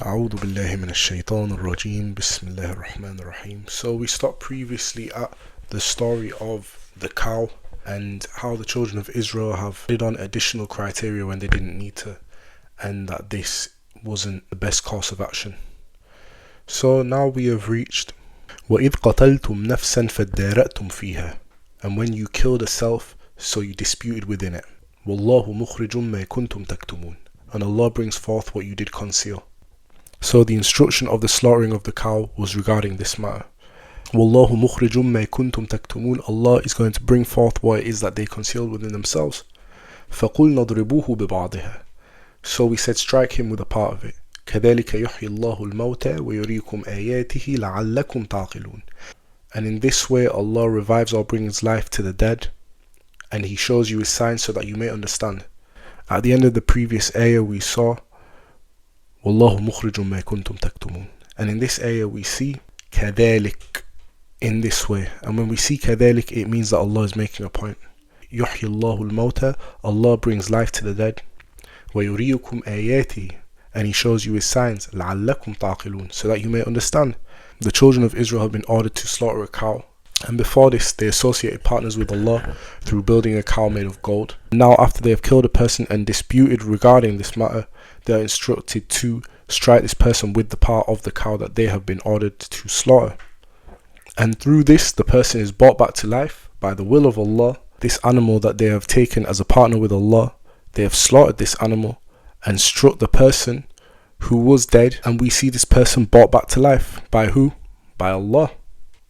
أعوذ بالله من الشيطان الرجيم بسم الله الرحمن الرحيم. So we stopped previously at the story of the cow and how the children of Israel have added on additional criteria when they didn't need to, and that this wasn't the best course of action. So now we have reached وَإِذْ قَتَلْتُمْ نَفْسًا فَادَّارَأْتُمْ فِيهَا, and when you killed a self, so you disputed within it. وَاللَّهُ مُخْرِجٌ مَا كُنْتُمْ تَكْتُمُونَ, and Allah brings forth what you did conceal. So the instruction of the slaughtering of the cow was regarding this matter. وَاللَّهُ مُخْرِجٌ مَا كُنْتُمْ تَكْتُمُونَ, Allah is going to bring forth what it is that they concealed within themselves. فَقُلْنَا اضْرِبُوهُ بِبَعْضِهَا, so we said strike him with a part of it. كَذَلِكَ يُحْيِي اللَّهُ الْمَوْتَى وَيُرِيكُمْ آيَاتِهِ لَعَلَّكُمْ تَعْقِلُونَ, and in this way Allah revives or brings life to the dead, and He shows you His signs so that you may understand. At the end of the previous ayah we saw وَاللَّهُ مُخْرِجٌ مَا كُنْتُمْ تَكْتُمُونَ, and in this ayah we see كَذَلِكَ, in this way. And when we see كَذَلِكَ, it means that Allah is making a point. يُحْيِي اللَّهُ الْمَوْتَى, Allah brings life to the dead. وَيُرِيكُمْ آيَاتِهِ, and He shows you His signs لَعَلَّكُمْ تَعْقِلُونَ, so that you may understand. The children of Israel have been ordered to slaughter a cow, and before this they associated partners with Allah through building a cow made of gold. Now after they have killed a person and disputed regarding this matter, they are instructed to strike this person with the part of the cow that they have been ordered to slaughter. And through this the person is brought back to life by the will of Allah. This animal that they have taken as a partner with Allah, they have slaughtered this animal and struck the person who was dead, and we see this person brought back to life. By who? By Allah.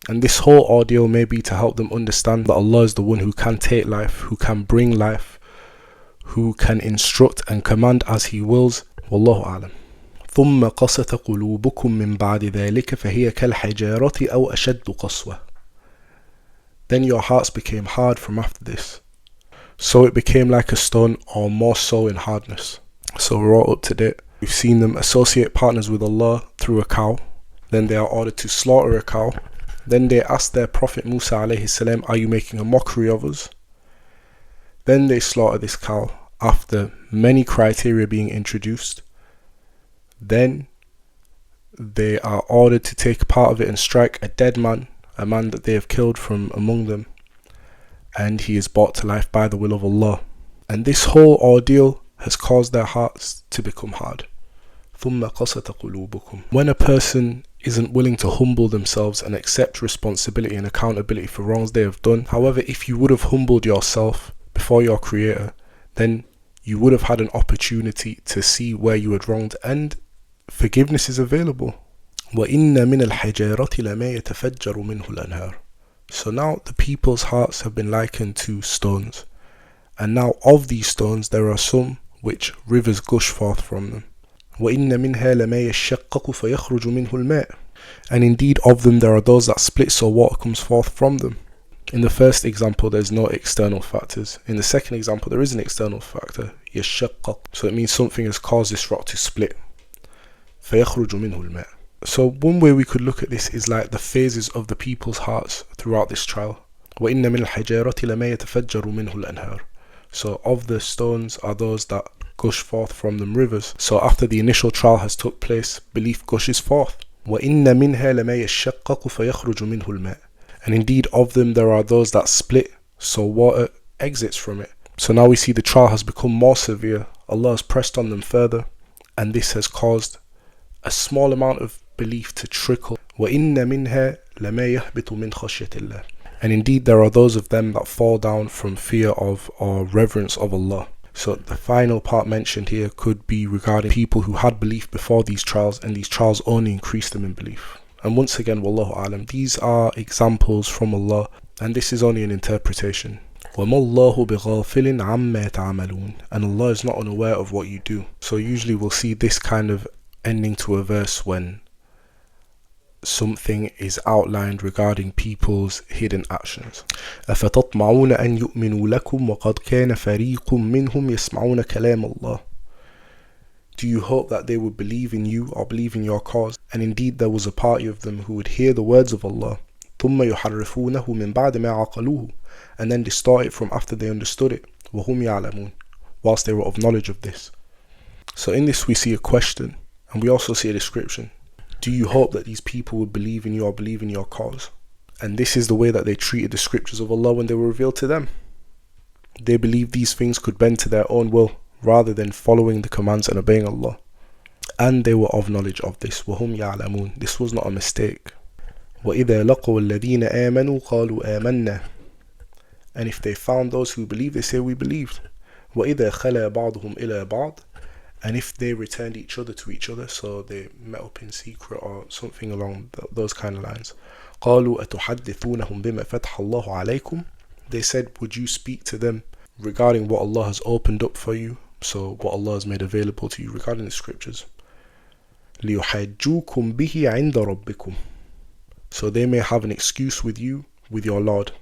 And this whole ordeal may be to help them understand that Allah is the one who can take life, who can bring life, who can instruct and command as He wills. Wallahu a'lam. ثم قست قلوبكم من بعد ذلك فهي كالحجارة أو أشد قسوة. Then your hearts became hard from after this, so it became like a stone, or more so in hardness. So we're all up to date. We've seen them associate partners with Allah through a cow. Then they are ordered to slaughter a cow. Then they asked their Prophet Musa alayhi salam, are you making a mockery of us? Then they slaughter this cow after many criteria being introduced. Then they are ordered to take part of it and strike a dead man, a man that they have killed from among them, and he is brought to life by the will of Allah. And this whole ordeal has caused their hearts to become hard. ثُمَّ قَسَتَ قُلُوبُكُمْ. When a person isn't willing to humble themselves and accept responsibility and accountability for wrongs they have done. However, if you would have humbled yourself before your Creator, then you would have had an opportunity to see where you had wronged, and forgiveness is available. وَإِنَّ مِنَ الْحَجَارَةِ لَمَا يَتَفَجَّرُ مِنْهُ الْأَنْهَارُ. So now the people's hearts have been likened to stones, and now of these stones there are some which rivers gush forth from them. وَإِنَّ مِنْهَا لَمَا يَشَّقَّقُ فَيَخْرُجُ مِنْهُ الْمَاءُ, and indeed of them there are those that split so water comes forth from them. In the first example there's no external factors. In the second example there is an external factor, يَشَّقَّقُ, so it means something has caused this rock to split. فَيَخْرُجُ مِنْهُ الْمَاءُ. So one way we could look at this is like the phases of the people's hearts throughout this trial. وَإِنَّ مِنَ الْحَجَارَةِ لَمَا يَتَفَجَّرُ مِنْهُ الْأَنْهَارُ. So of the stones are those that gush forth from them rivers. So after the initial trial has took place, belief gushes forth. وَإِنَّ مِنْهَا لَمَا يَشَّقَّقُ فَيَخْرُجُ مِنْهُ الْمَاءُ. And indeed of them there are those that split, so water exits from it. So now we see the trial has become more severe. Allah has pressed on them further, and this has caused a small amount of belief to trickle. وَإِنَّ مِنْهَا لَمَا يَهْبِطُ مِنْ خَشْيَةِ اللَّهِ. And indeed there are those of them that fall down from fear of or reverence of Allah. So the final part mentioned here could be regarding people who had belief before these trials, and these trials only increased them in belief. And once again, Wallahu A'lam, these are examples from Allah, and this is only an interpretation. وَمَا اللَّهُ بِغَافِلٍ عَمَّا تَعْمَلُونَ. And Allah is not unaware of what you do. So usually we'll see this kind of ending to a verse when something is outlined regarding people's hidden actions. أَفَتَطْمَعُونَ أَن يُؤْمِنُوا لَكُمْ وَقَدْ كَانَ فَرِيقٌ مِّنْهُمْ يَسْمَعُونَ كَلَامَ اللَّهِ. Do you hope that they would believe in you or believe in your cause? And indeed there was a party of them who would hear the words of Allah, ثُمَّ يُحَرِّفُونَهُ مِنْ بَعْدِ مَا عَقَلُوهُ, and then distort it from after they understood it, وَهُمْ يَعْلَمُونَ, whilst they were of knowledge of this. So in this we see a question, And we also see a description. Do you hope that these people would believe in you or believe in your cause? And this is the way that they treated the scriptures of Allah when they were revealed to them. They believed these things could bend to their own will rather than following the commands and obeying Allah. And they were of knowledge of this. وَهُمْ يَعْلَمُونَ. This was not a mistake. وَإِذَا لَقُوا الَّذِينَ آمَنُوا قَالُوا آمَنَّا. And if they found those who believed, they say, we believed. وَإِذَا خَلَى بَعْضُهُمْ إِلَى بَعْضٍ. And if they returned each other to each other, so they met up in secret or something along those kind of lines. قَالُوا أَتُحَدِّثُونَهُمْ بِمَا فَتَحَ اللَّهُ عَلَيْكُمْ. They said, would you speak to them regarding what Allah has opened up for you, so what Allah has made available to you regarding the scriptures. لِيُحَجُّوكُمْ بِهِ عِنْدَ رَبِّكُمْ. So they may have an excuse with you, with your Lord.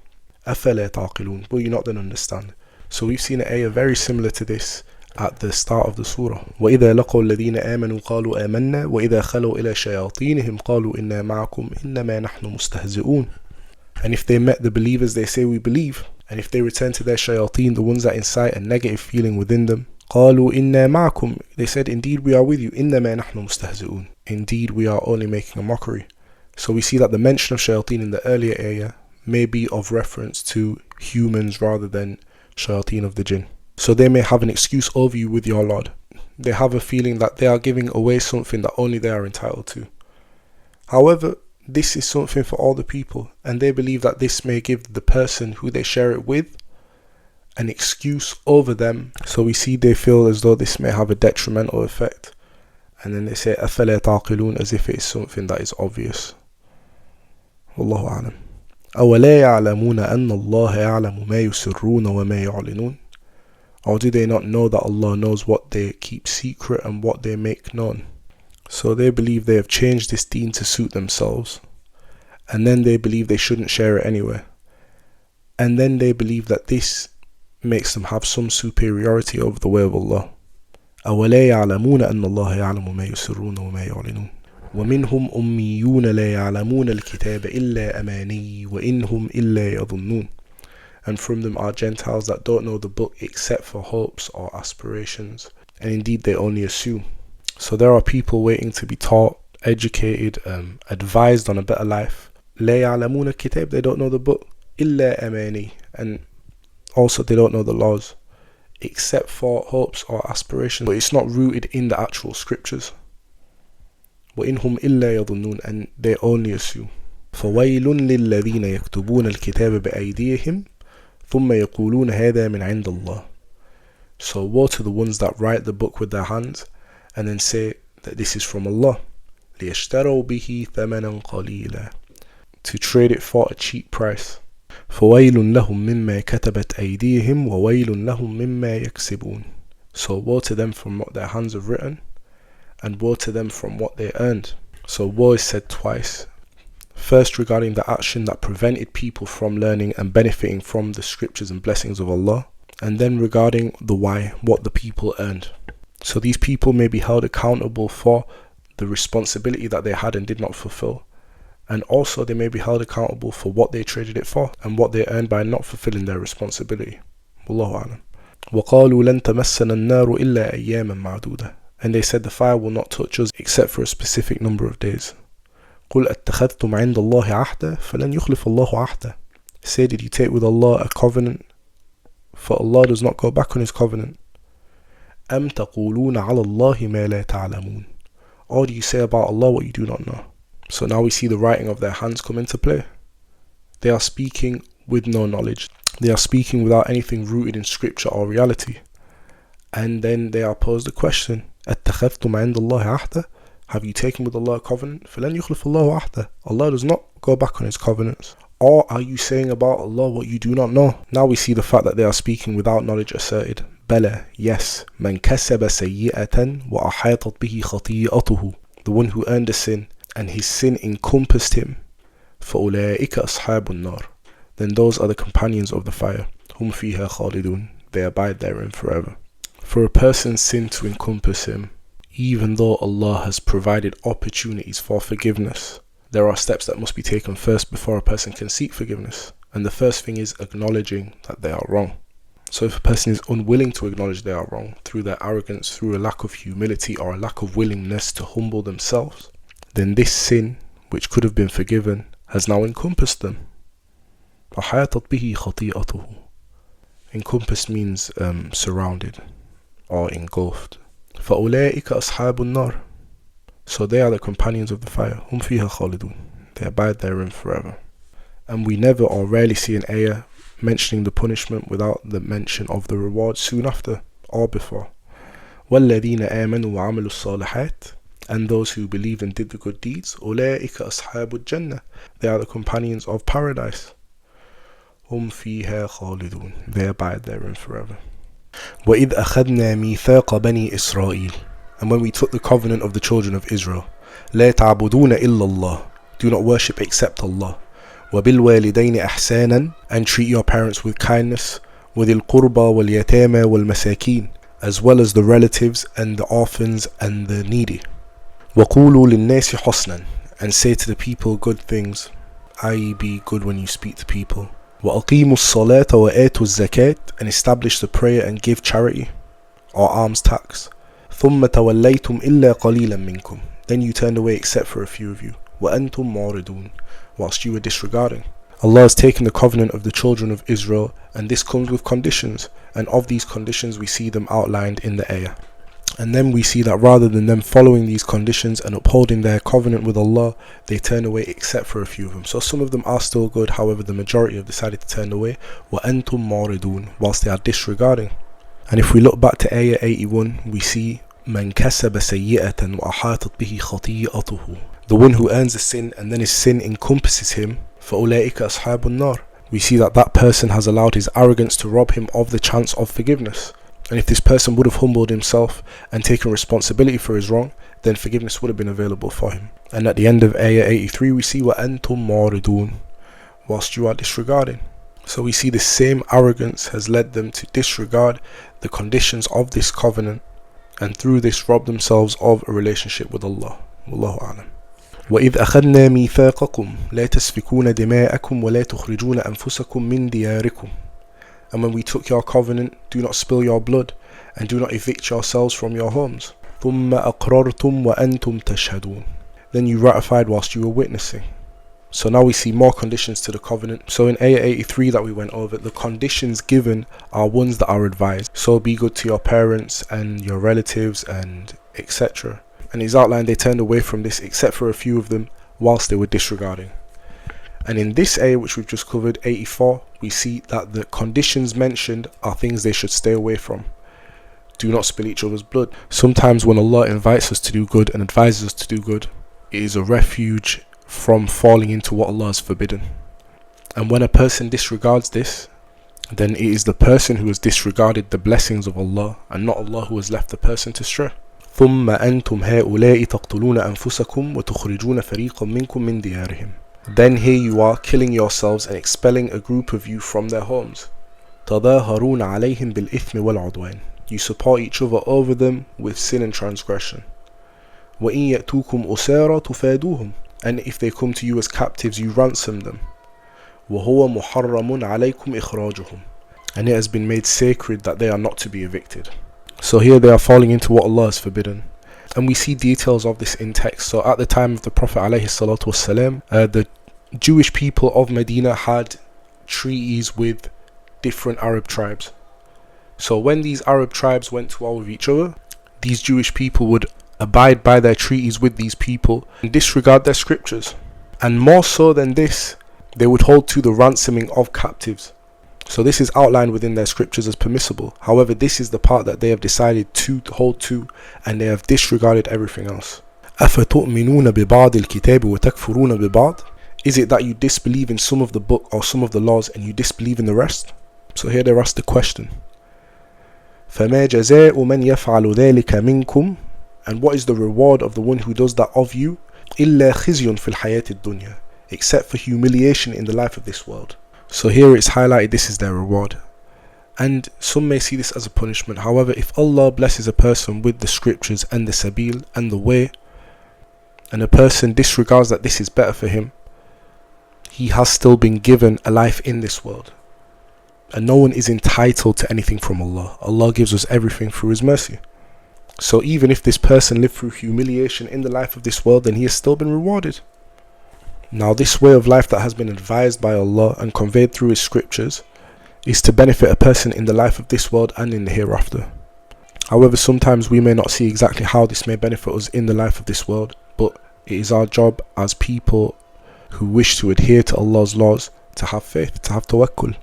أَفَلَا تَعْقِلُونَ. Will you not then understand? So we've seen an ayah very similar to this at the start of the surah. وَإِذَا لَقُوا الَّذِينَ آمَنُوا قَالُوا آمَنَّا وَإِذَا خَلَوْا إِلَى شَيَاطِينِهِمْ قَالُوا إِنَّا مَعَكُمْ إِنَّمَا نَحْنُ مُسْتَهْزِئُونَ. And if they met the believers, they say, we believe. And if they return to their shayateen, the ones that incite a negative feeling within them, قَالُوا إِنَّا مَعَكُمْ. They said, indeed we are with you. إِنَّمَا نَحْنُ مُسْتَهْزِئُونَ. Indeed we are only making a mockery. So we see that the mention of shayateen in the earlier ayah may be of reference to humans rather than shayateen of the jinn. So they may have an excuse over you with your Lord. They have a feeling that they are giving away something that only they are entitled to. However, this is something for all the people, and they believe that this may give the person who they share it with an excuse over them. So we see they feel as though this may have a detrimental effect, and then they say أَفَلَا تَعْقِلُونَ, as if it is something that is obvious. Wallahu a'lam. أَوَلَا يَعْلَمُونَ أَنَّ اللَّهَ يَعْلَمُ مَا يُسِرُّونَ وَمَا يُعْلِنُونَ. Or do they not know that Allah knows what they keep secret and what they make known? So they believe they have changed this deen to suit themselves, and then they believe they shouldn't share it anyway, and then they believe that this makes them have some superiority over the way of Allah. أَوَلَا يَعْلَمُونَ أَنَّ اللَّهَ يَعْلَمُ مَا يُسِرُّونَ وَمَا يُعْلِنُونَ وَمِنْهُمْ أُمِّيُّونَ لَا يَعْلَمُونَ الْكِتَابَ إِلَّا أَمَانِيُّ وَإِنْهُمْ إِلَّا يَظُنُّونَ. And from them are Gentiles that don't know the book except for hopes or aspirations, and indeed they only assume. So there are people waiting to be taught, educated, advised on a better life. لا يعلمون الكتاب, they don't know the book. إلا أماني, and also they don't know the laws except for hopes or aspirations, but it's not rooted in the actual scriptures. وإنهم إلا يظنون, and they only assume. فويل للذين يكتبون الكتاب بأيديهم ثم يقولون هذا من عند الله. So woe to the ones that write the book with their hands and then say that this is from Allah. ليشتروا به ثمنا قليلا, to trade it for a cheap price. فويل لهم مما كتبت أيديهم وويل لهم مما يكسبون. So woe to them from what their hands have written, and woe to them from what they earned. So woe is said twice. First regarding the action that prevented people from learning and benefiting from the scriptures and blessings of Allah, and then regarding the why, what the people earned. So these people may be held accountable for the responsibility that they had and did not fulfill, and also they may be held accountable for what they traded it for and what they earned by not fulfilling their responsibility. Wallahu a'lam. وَقَالُوا لَن تَمَسَّنَا النَّارُ إِلَّا أَيَّامًا مَعْدُودًا. And they said the fire will not touch us except for a specific number of days. قُلْ أَتَّخَذْتُمْ عِنْدَ اللَّهِ عَهْدًا فَلَنْ يُخْلِفَ اللَّهُ عَهْدًا. Say, did you take with Allah a covenant? For Allah does not go back on His covenant. أَمْ تَقُولُونَ عَلَى اللَّهِ مَا لَا تَعْلَمُونَ. Or do you say about Allah what you do not know? So now we see the writing of their hands come into play. They are speaking with no knowledge. They are speaking without anything rooted in scripture or reality. And then they are posed the question, أَتَّخَذْتُمْ عِنْدَ اللَّهِ عَهْدًا. Have you taken with Allah a covenant? فَلَنْ يُخْلِفَ اللَّهُ عَهْدًا. Allah does not go back on His covenants. Or are you saying about Allah what you do not know? Now we see the fact that they are speaking without knowledge asserted. بَلَى, yes. مَنْ كَسَبَ سَيِّئَةً وَأَحَاطَتْ بِهِ خَطِيئَتُهُ. The one who earned a sin and his sin encompassed him. فَأُولَٰئِكَ أَصْحَابُ النَّارِ. Then those are the companions of the fire. هُمْ فِيهَا خَالِدُونَ. They abide therein forever. For a person's sin to encompass him, even though Allah has provided opportunities for forgiveness, there are steps that must be taken first before a person can seek forgiveness. And the first thing is acknowledging that they are wrong. So if a person is unwilling to acknowledge they are wrong through their arrogance, through a lack of humility or a lack of willingness to humble themselves, then this sin, which could have been forgiven, has now encompassed them. Encompassed means surrounded or engulfed. فَأُولَٰئِكَ أَصْحَابُ النَّارِ. So they are the companions of the fire. هُمْ فِيهَا خَالِدُونَ. They abide therein forever. And we never or rarely see an ayah mentioning the punishment without the mention of the reward soon after or before. وَالَّذِينَ آمَنُوا وَعَمِلُوا الصَّالِحَاتِ. And those who believed and did the good deeds, أُولَٰئِكَ أَصْحَابُ الجَّنَّةِ. They are the companions of paradise. هُمْ فِيهَا خَالِدُونَ. They abide therein forever. وَإِذْ أَخَذْنَا مِيثَاقَ بَنِي إِسْرَائِيلَ. And when we took the covenant of the children of Israel, لَا تَعْبُدُونَ إِلَّا اللَّهِ. Do not worship except Allah. وَبِالْوَالِدَيْنِ أَحْسَانًا. And treat your parents with kindness. وَذِي الْقُرْبَى وَالْيَتَامَى وَالْمَسَاكِينَ. As well as the relatives and the orphans and the needy. وَقُولُوا لِلنَّاسِ حُسْنًا. And say to the people good things, i.e. be good when you speak to people. وَأَقِيمُوا الصَّلَاةَ وَآتُوا الزَّكَاةَ. And establish the prayer and give charity or alms tax. ثُمَّ تَوَلَّيْتُمْ إِلَّا قَلِيلًا مِنْكُمْ. Then you turned away except for a few of you. وَأَنْتُمْ مُعْرِضُونَ. Whilst you were disregarding. Allah has taken the covenant of the children of Israel, and this comes with conditions, and of these conditions we see them outlined in the ayah. And then we see that rather than them following these conditions and upholding their covenant with Allah, they turn away except for a few of them. So some of them are still good, however the majority have decided to turn away. وَأَنْتُمْ مُعْرِضُونَ. Whilst they are disregarding. And if we look back to ayah 81, we see مَنْ كَسَبَ سَيِّئَةً وَأَحَاطَتْ بِهِ خَطِيئَتُهُ. The one who earns a sin and then his sin encompasses him. فَأُولَٰئِكَ أَصْحَابُ النَّارِ. We see that that person has allowed his arrogance to rob him of the chance of forgiveness. And if this person would have humbled himself and taken responsibility for his wrong, then forgiveness would have been available for him. And at the end of ayah 83 we see وَأَنْتُمْ مُعْرِضُونَ. Whilst you are disregarding. So we see the same arrogance has led them to disregard the conditions of this covenant, and through this rob themselves of a relationship with Allah. Wallahu a'lam. وَإِذْ أَخَذْنَا مِيثَاقَكُمْ لَا تَسْفِكُونَ دِمَاءَكُمْ وَلَا تُخْرِجُونَ أَنفُسَكُمْ مِنْ دِيَارِكُمْ. And when we took your covenant, do not spill your blood, and do not evict yourselves from your homes. ثُمَّ أَقْرَرْتُمْ وَأَنْتُمْ تَشْهَدُونَ. Then you ratified whilst you were witnessing. So now we see more conditions to the covenant. So in ayah 83 that we went over, the conditions given are ones that are advised. So be good to your parents and your relatives and etc. And it's outlined they turned away from this except for a few of them whilst they were disregarding. And in this ayah which we've just covered, 84, we see that the conditions mentioned are things they should stay away from. Do not spill each other's blood. Sometimes when Allah invites us to do good and advises us to do good, it is a refuge from falling into what Allah has forbidden. And when a person disregards this, then it is the person who has disregarded the blessings of Allah and not Allah who has left the person to stray. ثُمَّ أَنْتُمْ هَؤُلَاءِ تَقْتُلُونَ أَنفُسَكُمْ وَتُخْرِجُونَ فَرِيقًا مِنْكُمْ مِنْ دِيَارِهِمْ. Then here you are killing yourselves and expelling a group of you from their homes. تَظَاهَرُونَ عَلَيْهِمْ بِالْإِثْمِ وَالْعُدْوَانِ. You support each other over them with sin and transgression. وَإِنْ يَأْتُوكُمْ أُسَارَى تُفَادُوهُمْ. And if they come to you as captives, you ransom them. وَهُوَ مُحَرَّمٌ عَلَيْكُمْ إِخْرَاجُهُمْ. And it has been made sacred that they are not to be evicted. So here they are falling into what Allah has forbidden. And we see details of this in text. So at the time of the Prophet ﷺ, the Jewish people of Medina had treaties with different Arab tribes. So when these Arab tribes went to war with each other, these Jewish people would abide by their treaties with these people and disregard their scriptures. And more so than this, they would hold to the ransoming of captives. So this is outlined within their scriptures as permissible. However, this is the part that they have decided to hold to, and they have disregarded everything else. أَفَتُؤْمِنُونَ بِبَعْضِ الْكِتَابِ وَتَكْفُرُونَ بِبَعْضِ. Is it that you disbelieve in some of the book or some of the laws and you disbelieve in the rest? So here they're asked the question. فَمَا جَزَاءُ مَنْ يَفْعَلُ ذَلِكَ مِنْكُمْ. And what is the reward of the one who does that of you? إِلَّا خِزْيٌ فِي الْحَيَاةِ الدُّنْيَا. Except for humiliation in the life of this world. So here it's highlighted this is their reward. And some may see this as a punishment. However, if Allah blesses a person with the scriptures and the sabil and the way, and a person disregards that this is better for him, he has still been given a life in this world. And no one is entitled to anything from Allah. Allah gives us everything through His mercy. So even if this person lived through humiliation in the life of this world, then he has still been rewarded. Now this way of life that has been advised by Allah and conveyed through His scriptures is to benefit a person in the life of this world and in the hereafter. However, sometimes we may not see exactly how this may benefit us in the life of this world, but it is our job as people who wish to adhere to Allah's laws to have faith, to have tawakkul.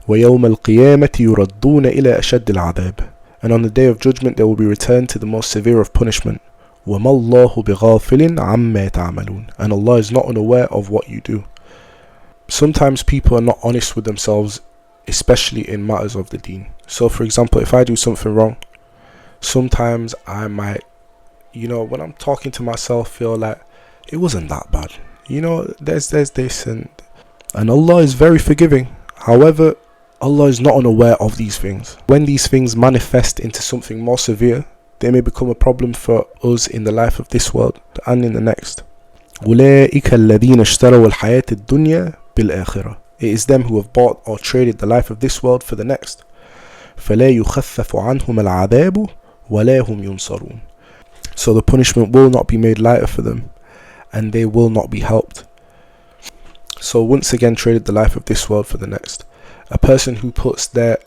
وَيَوْمَ الْقِيَامَةِ يُرَدُّونَ إِلَى أَشَدِّ الْعَذَابِ. And on the day of judgment they will be returned to the most severe of punishment. وَمَا اللَّهُ بِغَافِلٍ عَمَّا تَعْمَلُونَ. And Allah is not unaware of what you do. Sometimes people are not honest with themselves, especially in matters of the deen. So for example, if I do something wrong, sometimes I might, when I'm talking to myself, feel like it wasn't that bad. There's this and Allah is very forgiving. However, Allah is not unaware of these things. When these things manifest into something more severe, they may become a problem for us in the life of this world and in the next. أُولَئِكَ الَّذِينَ اشْتَرَوُا الْحَيَاةَ الدُّنْيَا بِالْآخِرَةِ. It is them who have bought or traded the life of this world for the next. فَلَا يُخَفَّفُ عَنْهُمَ الْعَذَابُ وَلَا هُمْ يُنصَرُونَ. So the punishment will not be made lighter for them, and they will not be helped. So once again, traded the life of this world for the next. A person who puts their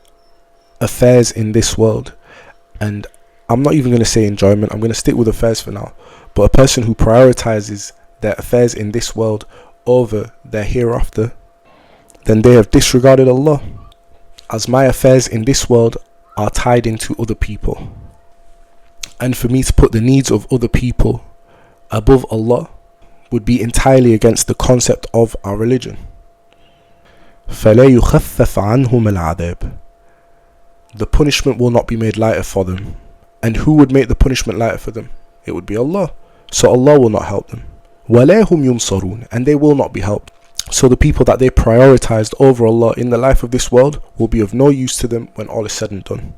affairs in this world, and I'm not even going to say enjoyment, I'm going to stick with affairs for now, but a person who prioritizes their affairs in this world over their hereafter, then they have disregarded Allah, as my affairs in this world are tied into other people. And for me to put the needs of other people above Allah would be entirely against the concept of our religion. فَلَا يُخَفَّفَ عَنْهُمَ الْعَذَابِ. The punishment will not be made lighter for them. And who would make the punishment lighter for them? It would be Allah. So Allah will not help them. وَلَا هُمْ يُنصَرُونَ. And they will not be helped. So the people that they prioritized over Allah in the life of this world will be of no use to them when all is said and done.